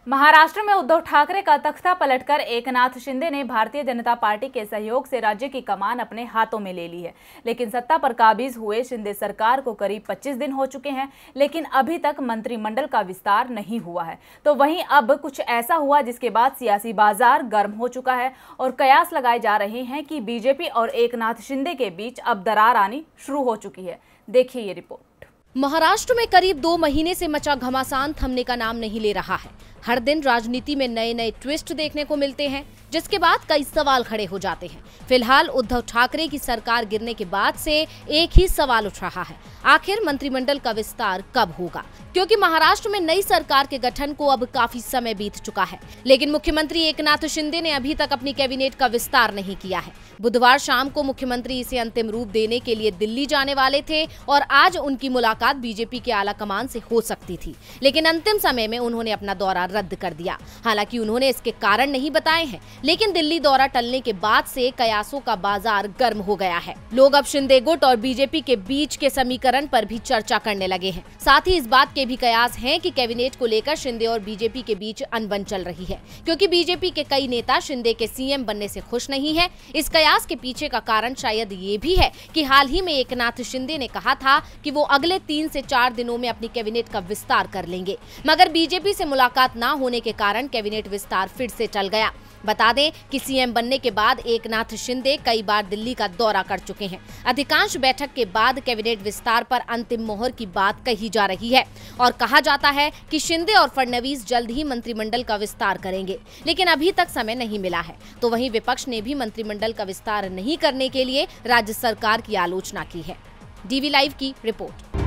महाराष्ट्र में उद्धव ठाकरे का तख्ता पलटकर एकनाथ शिंदे ने भारतीय जनता पार्टी के सहयोग से राज्य की कमान अपने हाथों में ले ली है। लेकिन सत्ता पर काबिज हुए शिंदे सरकार को करीब 25 दिन हो चुके हैं, लेकिन अभी तक मंत्रिमंडल का विस्तार नहीं हुआ है। तो वहीं अब कुछ ऐसा हुआ जिसके बाद सियासी बाजार गर्म हो चुका है और कयास लगाए जा रहे हैं कि बीजेपी और एकनाथ शिंदे के बीच अब दरार आनी शुरू हो चुकी है। देखिए ये रिपोर्ट। महाराष्ट्र में करीब 2 महीने से मचा घमासान थमने का नाम नहीं ले रहा है। हर दिन राजनीति में नए नए ट्विस्ट देखने को मिलते हैं, जिसके बाद कई सवाल खड़े हो जाते हैं। फिलहाल उद्धव ठाकरे की सरकार गिरने के बाद से एक ही सवाल उठ रहा है, आखिर मंत्रिमंडल का विस्तार कब होगा? क्योंकि महाराष्ट्र में नई सरकार के गठन को अब काफी समय बीत चुका है, लेकिन मुख्यमंत्री एकनाथ शिंदे ने अभी तक अपनी कैबिनेट का विस्तार नहीं किया है। बुधवार शाम को मुख्यमंत्री इसे अंतिम रूप देने के लिए दिल्ली जाने वाले थे और आज उनकी मुलाकात बीजेपी के आला कमान से हो सकती थी, लेकिन अंतिम समय में उन्होंने अपना दौरा रद्द कर दिया। हालांकि उन्होंने इसके कारण नहीं बताए हैं, लेकिन दिल्ली दौरा टलने के बाद से कयासों का बाजार गर्म हो गया है। लोग अब शिंदे गुट और बीजेपी के बीच के समीकरण पर भी चर्चा करने लगे हैं। साथ ही इस बात के भी कयास हैं कि कैबिनेट को लेकर शिंदे और बीजेपी के बीच अनबन चल रही है, क्योंकि बीजेपी के कई नेता शिंदे के सीएम बनने से खुश नहीं है। इस कयास के पीछे का कारण शायद ये भी है कि हाल ही में एकनाथ शिंदे ने कहा था कि वो अगले 3 से 4 दिनों में अपनी कैबिनेट का विस्तार कर लेंगे, मगर बीजेपी से मुलाकात न होने के कारण कैबिनेट विस्तार फिर से टल गया। बता दें कि सीएम बनने के बाद एकनाथ शिंदे कई बार दिल्ली का दौरा कर चुके हैं। अधिकांश बैठक के बाद कैबिनेट विस्तार पर अंतिम मोहर की बात कही जा रही है और कहा जाता है कि शिंदे और फडणवीस जल्द ही मंत्रिमंडल का विस्तार करेंगे, लेकिन अभी तक समय नहीं मिला है। तो वहीं विपक्ष ने भी मंत्रिमंडल का विस्तार नहीं करने के लिए राज्य सरकार की आलोचना की है। डीवी लाइव की रिपोर्ट।